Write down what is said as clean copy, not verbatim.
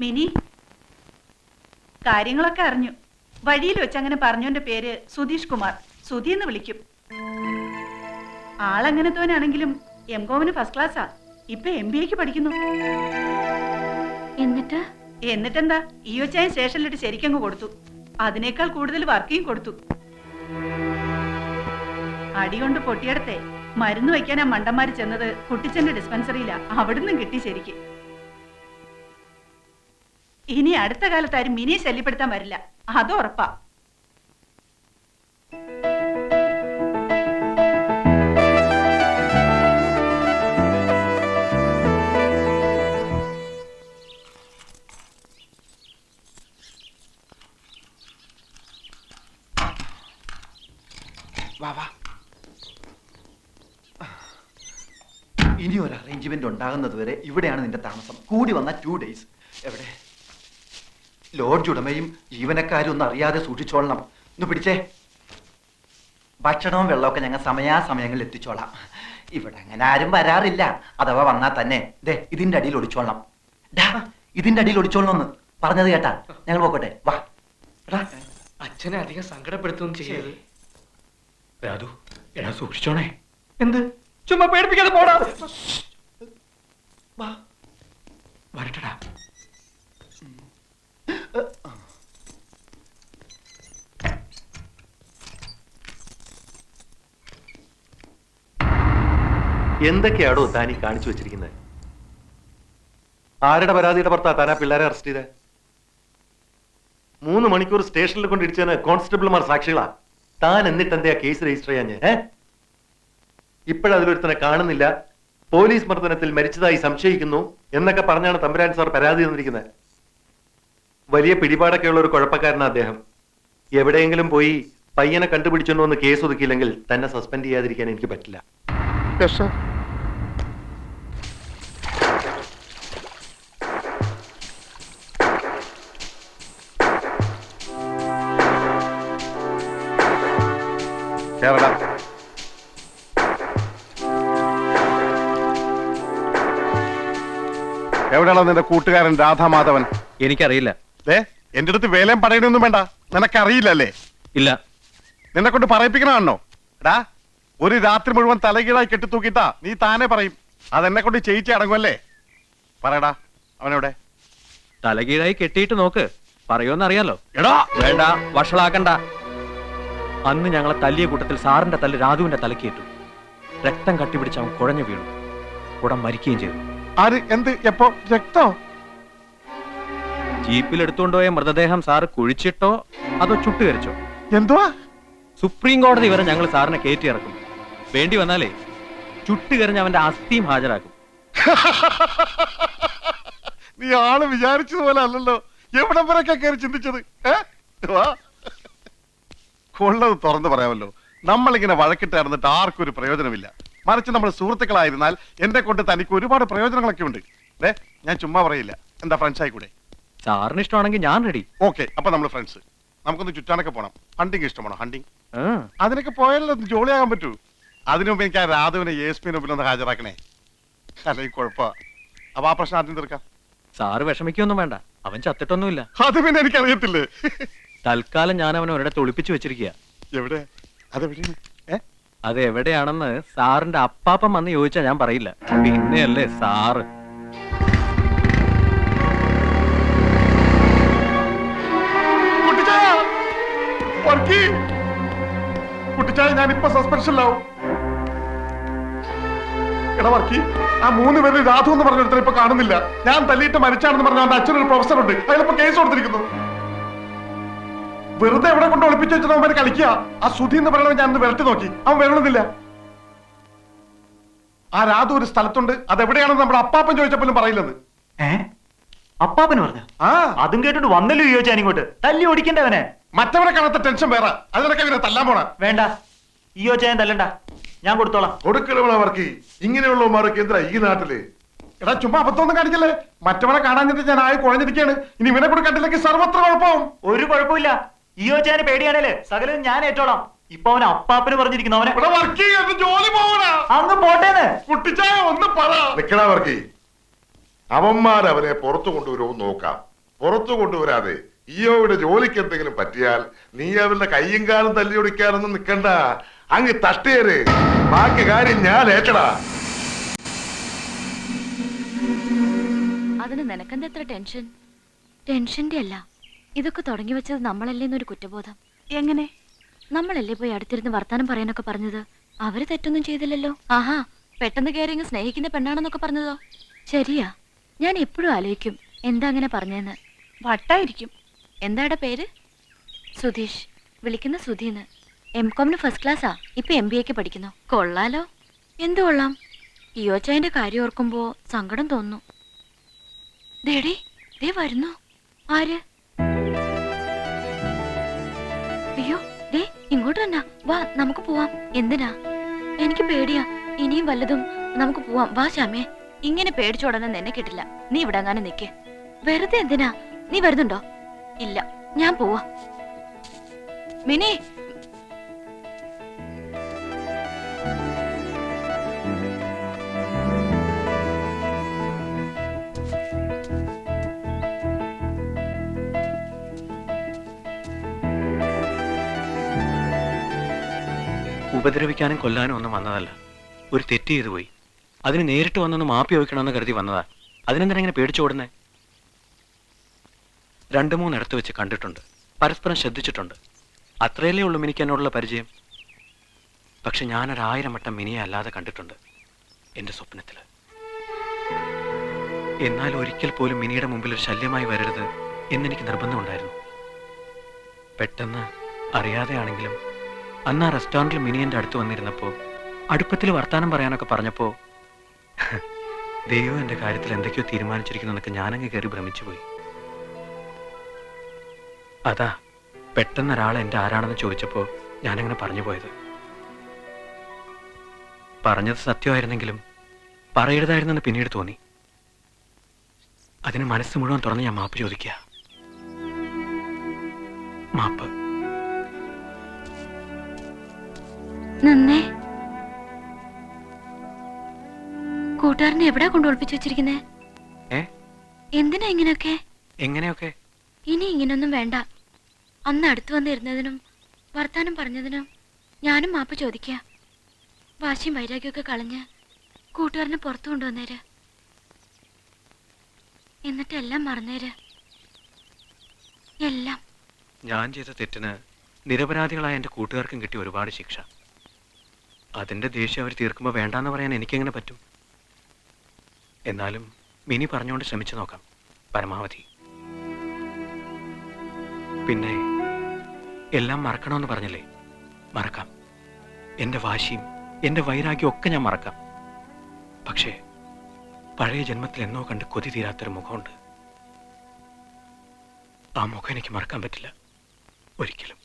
Mini, കാര്യങ്ങളൊക്കെ അറിഞ്ഞു. വഴിയിൽ വെച്ച് അങ്ങനെ പറഞ്ഞോന്റെ പേര് സുധീഷ് കുമാർ. സുധി എന്ന് വിളിക്കും. ആളെങ്ങനത്തോനാണെങ്കിലും എംകോമിന് ഫസ്റ്റ് ക്ലാസ്സാ. ഇപ്പൊ MBAക്ക് പഠിക്കുന്നു. എന്നിട്ടെന്താ, ഈയൊച്ചായ സ്റ്റേഷനിലിട്ട് ശരിക്കങ്ങ് കൊടുത്തു. അതിനേക്കാൾ കൂടുതൽ വർക്കിയും കൊടുത്തു. അടികൊണ്ട് പൊട്ടിയടത്തെ മരുന്ന് വയ്ക്കാനാ മണ്ടന്മാര് ചെന്നത് കുട്ടിച്ചന്റെ ഡിസ്പെൻസറിയിലാ. അവിടുന്ന് കിട്ടി ശരിക്ക്. ഇനി അടുത്ത കാലത്ത് ആരും മിനിയെ ശല്യപ്പെടുത്താൻ വരില്ല, അത് ഉറപ്പാ. ഇനി ഒരു അറേഞ്ച്മെന്റ് ഉണ്ടാകുന്നത് വരെ ഇവിടെയാണ് നിന്റെ താമസം. കൂടി വന്ന 2 days. എവിടെ? ലോഡ്ജ് ഉടമയും ജീവനക്കാരും ഒന്നും അറിയാതെ സൂക്ഷിച്ചോളണം. ഒന്ന് പിടിച്ചേ. ഭക്ഷണവും വെള്ളമൊക്കെ ഞങ്ങൾ സമയാസമയങ്ങളിൽ എത്തിച്ചോളാം. ഇവിടെ അങ്ങനെ ആരും വരാറില്ല. അഥവാ വന്നാൽ തന്നെ ദേ ഇതിന്റെ അടിയിൽ ഒളിച്ചോളണം. ഇതിന്റെ അടിയിൽ ഒളിച്ചോളണമെന്ന് പറഞ്ഞത് കേട്ടാ. ഞങ്ങൾ പോക്കോട്ടെ, വാ. അച്ഛനെ അധികം സങ്കടപ്പെടുത്തുകയും ചെയ്യരുത്. രാധു, എടാ സൂക്ഷിച്ചോണേ. എന്ത്? ചുമ്മാ പേടിപ്പിക്കാതെ പോടാ. വരട്ടടാ. എന്തൊക്കെയാണോ താനീ കാണിച്ചു വെച്ചിരിക്കുന്നത്? ആരുടെ പരാതിയുടെ പുറത്താ താനാ പിള്ളേരെ അറസ്റ്റ് ചെയ്തേ? 3 മണിക്കൂർ സ്റ്റേഷനിൽ കൊണ്ടിരിച്ചതിന് കോൺസ്റ്റബിൾമാർ സാക്ഷികളാ. താൻ എന്നിട്ട് എന്താ കേസ് രജിസ്റ്റർ ചെയ്യാഞ്ഞ്? ഇപ്പോഴതിലൊരുത്തനെ കാണുന്നില്ല, പോലീസ് മർദ്ദനത്തിൽ മരിച്ചതായി സംശയിക്കുന്നു എന്നൊക്കെ പറഞ്ഞാണ് തമ്പുരാൻ സാർ പരാതി തന്നിരിക്കുന്നത്. വലിയ പിടിപാടൊക്കെ ഉള്ള ഒരു കുഴപ്പക്കാരനാ അദ്ദേഹം. എവിടെയെങ്കിലും പോയി പയ്യനെ കണ്ടുപിടിച്ചോണ്ടോ എന്ന് കേസ് ഒതുക്കിയില്ലെങ്കിൽ തന്നെ സസ്പെൻഡ് ചെയ്യാതിരിക്കാൻ എനിക്ക് പറ്റില്ല. എവിടെയാണോ നിന്റെ കൂട്ടുകാരൻ രാധാമാധവൻ? എനിക്കറിയില്ല. എന്റെ അടുത്ത് വേലയും പറയണൊന്നും വേണ്ട. നിനക്കറിയില്ലല്ലേ? ഇല്ല. നിന്നെ കൊണ്ട് പറയിപ്പിക്കണോ? എടാ, ഒരു രാത്രി മുഴുവൻ തലകീഴായി കെട്ടിത്തൂക്കിട്ടാ നീ താനെ പറയും. അതെന്നെ കൊണ്ട് ചെയ്യിച്ച് അടങ്ങുമല്ലേ? പറയടാ, അവനെവിടെ? തലകീഴായി കെട്ടിയിട്ട് നോക്ക്, പറയുമെന്നറിയാലോ. എടാ വേണ്ട, വഷളാക്കണ്ട. അന്ന് ഞങ്ങളെ തല്ലിയ കൂട്ടത്തിൽ സാറിന്റെ തല്ല് രാധുവിന്റെ തലക്കേറ്റു. രക്തം കട്ടിപിടിച്ച് അവൻ കുഴഞ്ഞു വീണു. ഉടൻ മരിക്കുകയും ചെയ്തു. ആര്? എന്ത്? എപ്പോ? രക്തോ? ജീപ്പിൽ എടുത്തുകൊണ്ടുപോയ മൃതദേഹം സാറ് കുഴിച്ചിട്ടോ അതോ ചുട്ടുകരിച്ചോ? എന്തുവാ? സുപ്രീം കോടതി വരെ ഞങ്ങൾ സാറിനെ കയറ്റി ഇറക്കും. വേണ്ടി വന്നാലേ ചുട്ടുകരിഞ്ഞ് അവന്റെ അസ്ഥിയും ഹാജരാക്കും. നീ ആള് വിചാരിച്ചതുപോലെ അല്ലല്ലോ. എവിടം വരെയൊക്കെ കയറി ചിന്തിച്ചത്? കൊള്ളത് തുറന്നു പറയാമല്ലോ. നമ്മളിങ്ങനെ വഴക്കിട്ട് നടന്നിട്ട് ആർക്കും ഒരു പ്രയോജനമില്ല. മറിച്ച് നമ്മൾ സുഹൃത്തുക്കളായിരുന്നാൽ എന്നെ കൊണ്ട് തനിക്ക് ഒരുപാട് പ്രയോജനങ്ങളൊക്കെ ഉണ്ട്. ഞാൻ ചുമ്മാ പറയില്ല. എന്താ, ഫ്രണ്ട്സ് ആയിക്കൂടെ? സാറിന് ഇഷ്ടമാണെങ്കിൽ ഞാൻ റെഡി. ഓക്കെ, അപ്പൊ നമ്മൾ ഫ്രണ്ട്സ്. നമുക്കൊന്ന് ചുറ്റാനൊക്കെ പോണം. ഹണ്ടിങ് ഇഷ്ടമാണോ? ഹണ്ടിങ് അതിനൊക്കെ പോയാലോ ജോളിയാകാൻ പറ്റൂ. അതിനു മുമ്പ് എനിക്ക് ആ രാധുവിനെ ASP മുമ്പിലൊന്ന് ഹാജരാക്കണേ. അല്ലെങ്കിൽ കുഴപ്പ. അപ്പൊ ആ പ്രശ്നം ആദ്യം തീർക്കാം. സാറ് വിഷമിക്കൊന്നും വേണ്ട, അവൻ ചത്തിട്ടൊന്നുമില്ല. അത് പിന്നെ എനിക്കറിയത്തില്ലേ. തൽക്കാലം ഞാൻ അവനെ ഒരിടത്ത് ഒളിപ്പിച്ചു വെച്ചിരിക്കുക. എവിടെ? അതെവിടെ? അത് എവിടെയാണെന്ന് സാറിന്റെ അപ്പാപ്പൻ വന്ന് ചോദിച്ചാ ഞാൻ പറയില്ല. പിന്നെയല്ലേ സാറ്. കുട്ടിച്ചായ, ഞാനിപ്പോ സസ്പെൻഷനിലാവും. എടാ വർക്കി, ആ 3 പേര് രാധു എന്ന് പറഞ്ഞ ഇപ്പൊ കാണുന്നില്ല. ഞാൻ തല്ലിയിട്ട് മരിച്ചാണെന്ന് പറഞ്ഞ അവന്റെ അച്ഛനൊരു പ്രൊഫസറുണ്ട്, അയാളിപ്പോ കേസ് കൊടുത്തിരിക്കുന്നു. വെറുതെ എവിടെ കൊണ്ട് ഒളിപ്പിച്ചു വെച്ചത് അവന്മാര് കളിക്കുക. ആ സുധി എന്ന് പറയുന്നത് ഞാൻ വിരട്ടി നോക്കി, അവൻ വരണമെന്നില്ല. ആ രാധു ഒരു സ്ഥലത്തുണ്ട്, അതെവിടെയാണെന്ന് നമ്മുടെ അപ്പാപ്പൻ ചോദിച്ചപ്പോഴും പറയില്ലെന്ന്. അപ്പാപ്പന് പറഞ്ഞു? അതും കേട്ടിട്ട് വന്നല്ലോ ചോദിച്ചാൻ ഇങ്ങോട്ട്. തല്ലി ഓടിക്കണ്ടവനെ. മറ്റവരെ കാണാത്ത ടെൻഷൻ വേറെ. അതിനൊക്കെ ഇവരെ തല്ലാൻ പോണ. വേണ്ട, ഈയോച്ചാൻ തല്ലണ്ട, ഞാൻ കൊടുത്തോളാം. കൊടുക്കലവർക്ക് ഇങ്ങനെയുള്ളവർക്ക് എന്താ ഈ നാട്ടില്? എടാ ചുമ്മാ അബദ്ധമൊന്നും കാണിക്കല്ലേ. മറ്റവനെ കാണാഞ്ഞിട്ട് ഞാൻ ആയി കുഴഞ്ഞിരിക്കുകയാണ്. ഇനി ഇവനെ കൂടെ കണ്ടില്ലെങ്കിൽ സർവത്ര കുഴപ്പമാവും. ഒരു കുഴപ്പമില്ല. ഈയോച്ചാന് പേടിയാണല്ലേ, സകലം ഞാൻ ഏറ്റോളാം. ഇപ്പൊ അവൻ അപ്പാപ്പന് പറഞ്ഞിരിക്കുന്നു. അവനെ ജോലി പോകണ അങ്ങ് പോട്ടേന്ന്. കുട്ടിച്ചായ ഒന്ന് പറ. നിക്കണവർക്ക് അവന്മാർ അവനെ പുറത്തു കൊണ്ടുവരുമെന്ന് നോക്കാം. പുറത്തു കൊണ്ടുവരാതെ ഈയോയുടെ ജോലിക്ക് എന്തെങ്കിലും പറ്റിയാൽ നീ അവരുടെ കയ്യും കാലും തല്ലി ഒടിക്കാനൊന്നും നിൽക്കണ്ട. അങ്ങ് തട്ടിയേര്. ബാക്കി കാര്യം ഞാൻ ഏറ്റടാ. അതിന് നിനക്കെന്താ എത്ര ടെൻഷൻ? ടെൻഷന്റെ അല്ല, ഇതൊക്കെ തുടങ്ങി വെച്ചത് നമ്മളല്ലേന്നൊരു കുറ്റബോധം. എങ്ങനെ? നമ്മളല്ലേ പോയി അടുത്തിരുന്ന് വർത്താനം പറയാനൊക്കെ പറഞ്ഞത്? അവര് തെറ്റൊന്നും ചെയ്തില്ലല്ലോ. ആഹാ, പെട്ടെന്ന് കയറി ഇങ്ങ് സ്നേഹിക്കുന്ന പെണ്ണാണെന്നൊക്കെ പറഞ്ഞതോ? ശരിയാ, ഞാൻ എപ്പോഴും ആലോചിക്കും എന്താ അങ്ങനെ പറഞ്ഞെന്ന്. വട്ടായിരിക്കും. എന്താടെ പേര്? സുധീഷ്. വിളിക്കുന്ന സുധീന്ന്. MCOMന് ഫസ്റ്റ് ക്ലാസ്സാ. ഇപ്പൊ MBAക്ക് പഠിക്കുന്നു. കൊള്ളാലോ. എന്തു കൊള്ളാം? ഇയോച്ചായന്റെ കാര്യം ഓർക്കുമ്പോ സങ്കടം തോന്നുന്നു. ദേടി, ദേ വരുന്നു. ആര്? അയ്യോ, ദേ ഇങ്ങോട്ട് തന്നെ. വാ, നമുക്ക് പോവാം. എന്തിനാ? എനിക്ക് പേടിയാ. ഇനിയും വല്ലതും. നമുക്ക് പോവാം. വാ ശ്യാമേ. ഇങ്ങനെ പേടിച്ചോടനെ നിന്നെ കിട്ടില്ല. നീ ഇവിടെ അങ്ങനെ നിക്ക്. വെറുതെ എന്തിനാ? നീ വരുന്നുണ്ടോ? ഇല്ല, ഞാൻ പോവാ. മിനി, ഉപദ്രവിക്കാനും കൊല്ലാനും ഒന്നും വന്നതല്ല. ഒരു തെറ്റ് ചെയ്തു പോയി. അതിന് നേരിട്ട് വന്നൊന്ന് മാപ്പി ചോദിക്കണമെന്ന് കരുതി വന്നതാ. അതിനെന്തിനാ ഇങ്ങനെ പേടിച്ചോടുന്നേ? 2-3 ഇടത്ത് വെച്ച് കണ്ടിട്ടുണ്ട്, പരസ്പരം ശ്രദ്ധിച്ചിട്ടുണ്ട്. അത്രയല്ലേ ഉള്ളൂ മിനിക്ക് എന്നോടുള്ള പരിചയം. പക്ഷെ ഞാനൊരു1000 വട്ടം മിനിയെ അല്ലാതെ കണ്ടിട്ടുണ്ട് എൻ്റെ സ്വപ്നത്തിൽ. എന്നാൽ ഒരിക്കൽ പോലും മിനിയുടെ മുമ്പിൽ ഒരു ശല്യമായി വരരുത് എന്നെനിക്ക് നിർബന്ധമുണ്ടായിരുന്നു. പെട്ടെന്ന് അറിയാതെയാണെങ്കിലും അന്ന് ആ റെസ്റ്റോറൻറ്റിൽ മിനി എൻ്റെ അടുത്ത് വന്നിരുന്നപ്പോൾ അടുപ്പത്തിൽ വർത്താനം പറയാനൊക്കെ പറഞ്ഞപ്പോൾ ദൈവം എൻ്റെ കാര്യത്തിൽ എന്തൊക്കെയോ തീരുമാനിച്ചിരിക്കുന്നതൊക്കെ ഞാനങ്ങ് കയറി ഭ്രമിച്ചു പോയി. അതാ പെട്ടെന്ന് ഒരാൾ എൻ്റെ ആരാണെന്ന് ചോദിച്ചപ്പോൾ ഞാനങ്ങനെ പറഞ്ഞു പോയത്. പറഞ്ഞത് സത്യമായിരുന്നെങ്കിലും പറയരുതായിരുന്നെന്ന് പിന്നീട് തോന്നി. അതിന് മനസ്സ് മുഴുവൻ തുറന്ന് ഞാൻ മാപ്പ് ചോദിക്കുക. മാപ്പ്. നന്നേ. കൂട്ടുകാരനെ എവിടാ കൊണ്ട് ഒളിപ്പിച്ചു വെച്ചിരിക്കുന്നേ? എന്തിനാ ഇങ്ങനെയൊക്കെ? എങ്ങനെയൊക്കെ? ഇനി ഇങ്ങനൊന്നും വേണ്ട. അന്ന് അടുത്ത് വന്നിരുന്നതിനും വർത്താനം പറഞ്ഞതിനും ഞാനും മാപ്പ് ചോദിക്കുക. വാശിയും വൈരാഗ്യമൊക്കെ കളഞ്ഞ് കൂട്ടുകാരനെ പുറത്തു കൊണ്ടുവന്നേര്. എന്നിട്ട് എല്ലാം മറന്നേര്. എല്ലാം. ഞാൻ ചെയ്ത തെറ്റിന് നിരപരാധികളായ എൻ്റെ കൂട്ടുകാർക്കും കിട്ടിയ ഒരുപാട് ശിക്ഷ. അതിൻ്റെ ദേഷ്യം അവർ തീർക്കുമ്പോൾ വേണ്ടാന്ന് പറയാൻ എനിക്കെങ്ങനെ പറ്റും? എന്നാലും മിനി പറഞ്ഞുകൊണ്ട് ശ്രമിച്ചു നോക്കാം പരമാവധി. പിന്നെ എല്ലാം മറക്കണമെന്ന് പറഞ്ഞില്ലേ, മറക്കാം. എൻ്റെ വാശിയും എൻ്റെ വൈരാഗ്യം ഒക്കെ ഞാൻ മറക്കാം. പക്ഷേ പഴയ ജന്മത്തിൽ എന്നോ കണ്ട് കൊതി തീരാത്തൊരു മുഖമുണ്ട്. ആ മുഖം എനിക്ക് മറക്കാൻ പറ്റില്ല ഒരിക്കലും.